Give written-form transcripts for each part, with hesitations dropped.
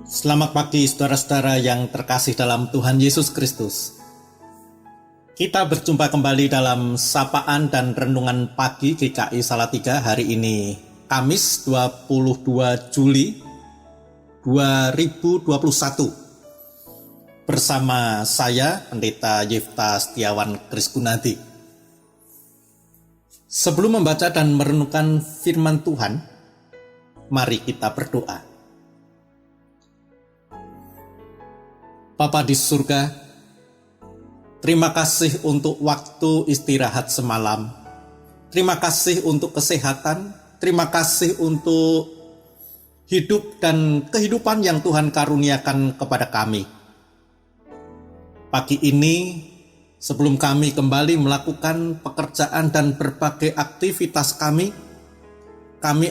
Selamat pagi saudara-saudara yang terkasih dalam Tuhan Yesus Kristus. Kita berjumpa kembali dalam sapaan dan renungan pagi GKI Salatiga hari ini, Kamis 22 Juli 2021. Bersama saya, Pendeta Yefta Setiawan Kriskunadi. Sebelum membaca dan merenungkan firman Tuhan, mari kita berdoa. Bapa di surga, terima kasih untuk waktu istirahat semalam. Terima kasih untuk kesehatan. Terima kasih untuk hidup dan kehidupan yang Tuhan karuniakan kepada kami. Pagi ini, sebelum kami kembali melakukan pekerjaan dan berbagai aktivitas kami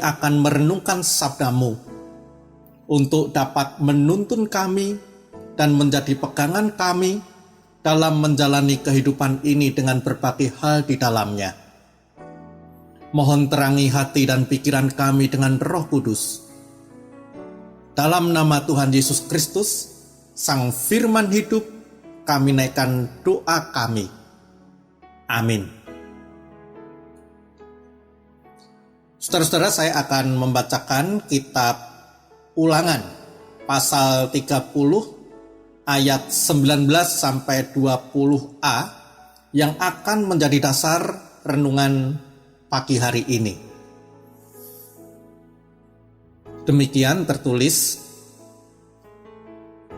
akan merenungkan sabda-Mu untuk dapat menuntun kami dan menjadi pegangan kami dalam menjalani kehidupan ini dengan berbagai hal di dalamnya. Mohon terangi hati dan pikiran kami dengan Roh Kudus. Dalam nama Tuhan Yesus Kristus, Sang Firman hidup, kami naikkan doa kami. Amin. Saudara-saudara, saya akan membacakan kitab Ulangan, pasal 30, ayat 19 sampai 20a yang akan menjadi dasar renungan pagi hari ini. Demikian tertulis,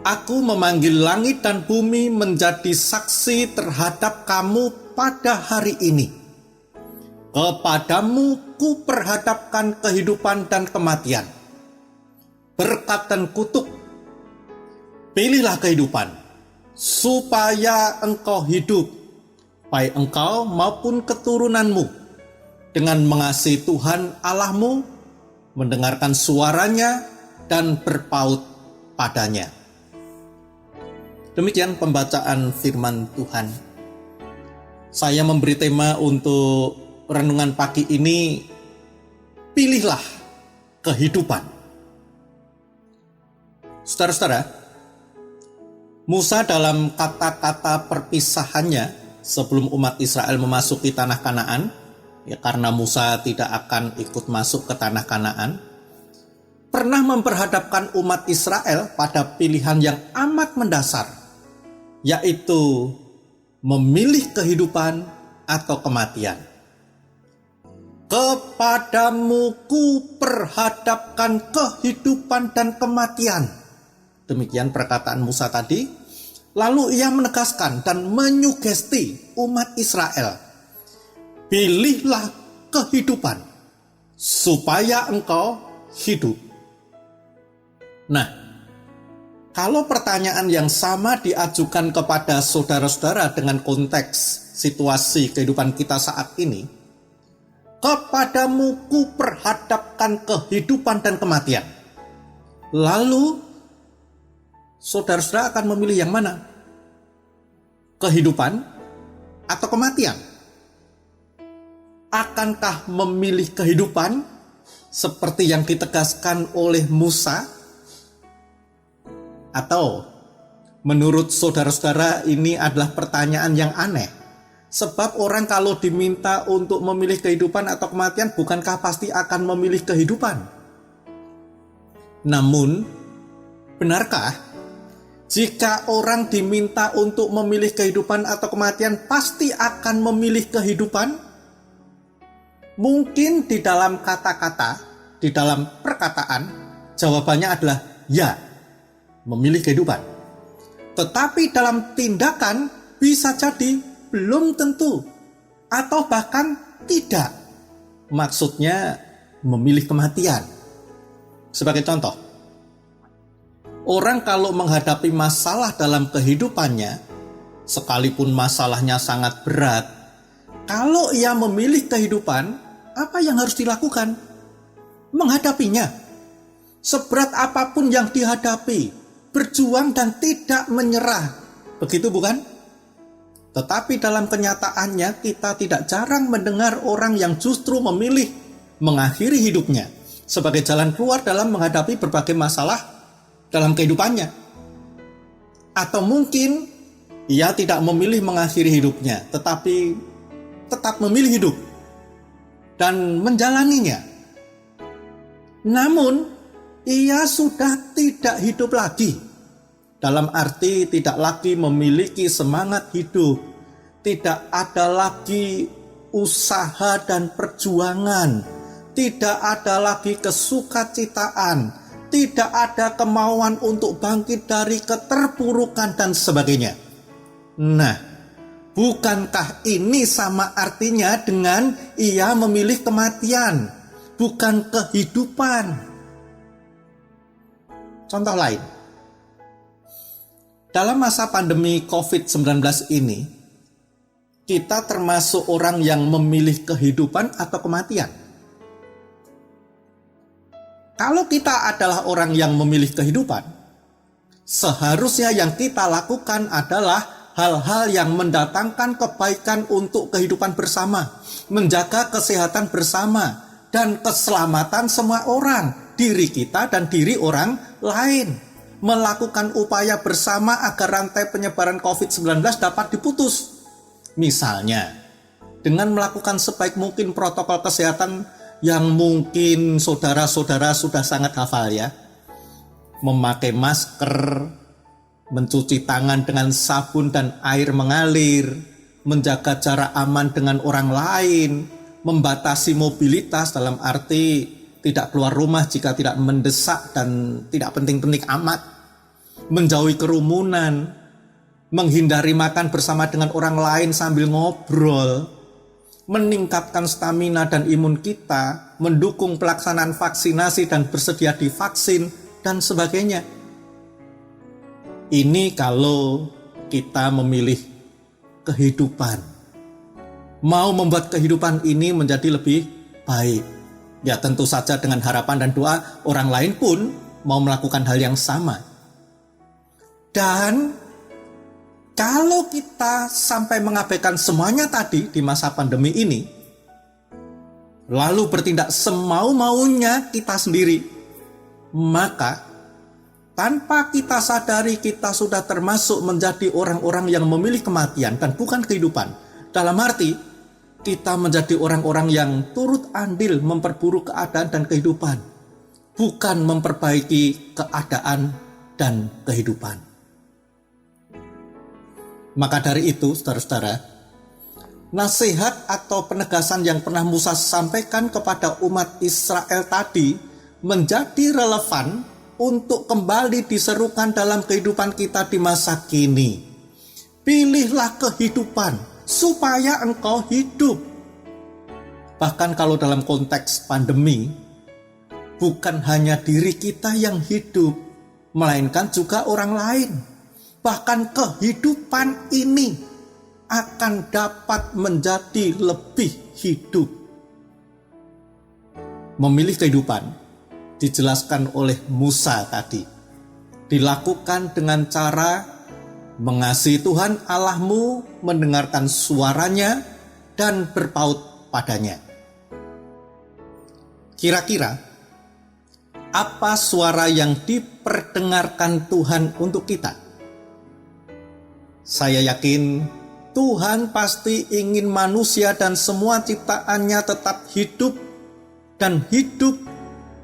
Aku memanggil langit dan bumi menjadi saksi terhadap kamu pada hari ini. Kepadamu ku perhadapkan kehidupan dan kematian, berkat dan kutuk. Pilihlah kehidupan, supaya engkau hidup, baik engkau maupun keturunanmu, dengan mengasihi Tuhan Allahmu, mendengarkan suaranya, dan berpaut padanya. Demikian pembacaan firman Tuhan. Saya memberi tema untuk renungan pagi ini, pilihlah kehidupan. Saudara-saudara, Musa dalam kata-kata perpisahannya sebelum umat Israel memasuki tanah Kanaan, karena Musa tidak akan ikut masuk ke tanah Kanaan, pernah memperhadapkan umat Israel pada pilihan yang amat mendasar, yaitu memilih kehidupan atau kematian. Kepadamu ku perhadapkan kehidupan dan kematian. Demikian perkataan Musa tadi. Lalu ia menegaskan dan menyugesti umat Israel, pilihlah kehidupan, supaya engkau hidup. Nah, kalau pertanyaan yang sama diajukan kepada saudara-saudara dengan konteks situasi kehidupan kita saat ini, kepadamu ku perhadapkan kehidupan dan kematian. Lalu saudara-saudara akan memilih yang mana? Kehidupan atau kematian? Akankah memilih kehidupan seperti yang ditegaskan oleh Musa? Atau menurut saudara-saudara ini adalah pertanyaan yang aneh? Sebab orang kalau diminta untuk memilih kehidupan atau kematian, bukankah pasti akan memilih kehidupan? Namun, benarkah jika orang diminta untuk memilih kehidupan atau kematian, pasti akan memilih kehidupan? Mungkin di dalam kata-kata, di dalam perkataan, jawabannya adalah ya, memilih kehidupan. Tetapi dalam tindakan bisa jadi belum tentu, atau bahkan tidak. Maksudnya memilih kematian. Sebagai contoh, orang kalau menghadapi masalah dalam kehidupannya, sekalipun masalahnya sangat berat, kalau ia memilih kehidupan, apa yang harus dilakukan? Menghadapinya. Seberat apapun yang dihadapi, berjuang dan tidak menyerah. Begitu bukan? Tetapi dalam kenyataannya kita tidak jarang mendengar orang yang justru memilih mengakhiri hidupnya sebagai jalan keluar dalam menghadapi berbagai masalah dalam kehidupannya. Atau mungkin ia tidak memilih mengakhiri hidupnya, tetapi tetap memilih hidup dan menjalaninya. Namun, ia sudah tidak hidup lagi. Dalam arti tidak lagi memiliki semangat hidup. Tidak ada lagi usaha dan perjuangan. Tidak ada lagi kesukacitaan. Tidak ada kemauan untuk bangkit dari keterpurukan dan sebagainya. Nah, bukankah ini sama artinya dengan ia memilih kematian, bukan kehidupan? Contoh lain. Dalam masa pandemi COVID-19 ini, kita termasuk orang yang memilih kehidupan atau kematian. Kalau kita adalah orang yang memilih kehidupan, seharusnya yang kita lakukan adalah hal-hal yang mendatangkan kebaikan untuk kehidupan bersama, menjaga kesehatan bersama, dan keselamatan semua orang, diri kita dan diri orang lain. Melakukan upaya bersama agar rantai penyebaran COVID-19 dapat diputus. Misalnya, dengan melakukan sebaik mungkin protokol kesehatan yang mungkin saudara-saudara sudah sangat hafal ya. Memakai masker, mencuci tangan dengan sabun dan air mengalir, menjaga jarak aman dengan orang lain, membatasi mobilitas dalam arti tidak keluar rumah jika tidak mendesak dan tidak penting-penting amat, menjauhi kerumunan, menghindari makan bersama dengan orang lain sambil ngobrol, meningkatkan stamina dan imun kita, mendukung pelaksanaan vaksinasi dan bersedia divaksin, dan sebagainya. Ini kalau kita memilih kehidupan. Mau membuat kehidupan ini menjadi lebih baik. Ya tentu saja dengan harapan dan doa orang lain pun mau melakukan hal yang sama. Dan kalau kita sampai mengabaikan semuanya tadi di masa pandemi ini, lalu bertindak semau-maunya kita sendiri, maka tanpa kita sadari kita sudah termasuk menjadi orang-orang yang memilih kematian dan bukan kehidupan. Dalam arti kita menjadi orang-orang yang turut andil memperburuk keadaan dan kehidupan, bukan memperbaiki keadaan dan kehidupan. Maka dari itu, saudara-saudara, nasihat atau penegasan yang pernah Musa sampaikan kepada umat Israel tadi menjadi relevan untuk kembali diserukan dalam kehidupan kita di masa kini. Pilihlah kehidupan supaya engkau hidup. Bahkan kalau dalam konteks pandemi, bukan hanya diri kita yang hidup, melainkan juga orang lain. Bahkan kehidupan ini akan dapat menjadi lebih hidup. Memilih kehidupan dijelaskan oleh Musa tadi. Dilakukan dengan cara mengasihi Tuhan Allahmu, mendengarkan suaranya, dan berpaut padanya. Kira-kira, apa suara yang diperdengarkan Tuhan untuk kita? Saya yakin Tuhan pasti ingin manusia dan semua ciptaannya tetap hidup dan hidup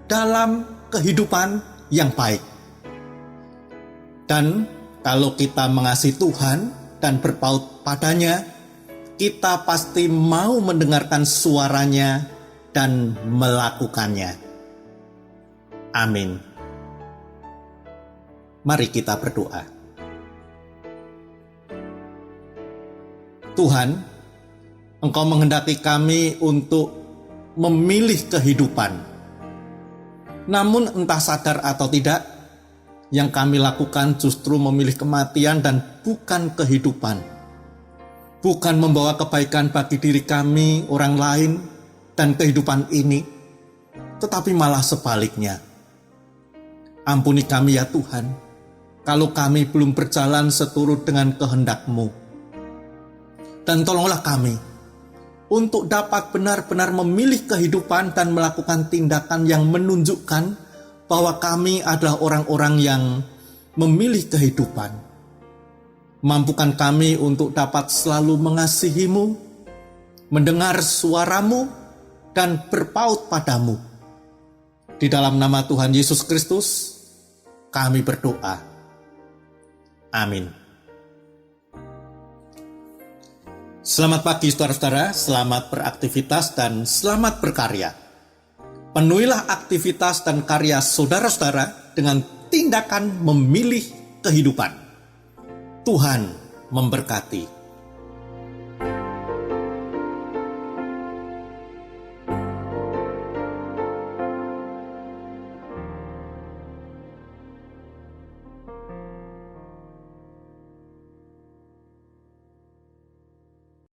dalam kehidupan yang baik. Dan kalau kita mengasihi Tuhan dan berpaut padanya, kita pasti mau mendengarkan suaranya dan melakukannya. Amin. Mari kita berdoa. Tuhan, Engkau menghendaki kami untuk memilih kehidupan. Namun entah sadar atau tidak, yang kami lakukan justru memilih kematian dan bukan kehidupan. Bukan membawa kebaikan bagi diri kami, orang lain, dan kehidupan ini, tetapi malah sebaliknya. Ampuni kami ya Tuhan, kalau kami belum berjalan seturut dengan kehendak-Mu. Dan tolonglah kami untuk dapat benar-benar memilih kehidupan dan melakukan tindakan yang menunjukkan bahwa kami adalah orang-orang yang memilih kehidupan. Mampukan kami untuk dapat selalu mengasihi-Mu, mendengar suara-Mu, dan berpaut padamu. Di dalam nama Tuhan Yesus Kristus, kami berdoa. Amin. Selamat pagi saudara-saudara, selamat beraktivitas dan selamat berkarya. Penuhilah aktivitas dan karya saudara-saudara dengan tindakan memilih kehidupan. Tuhan memberkati.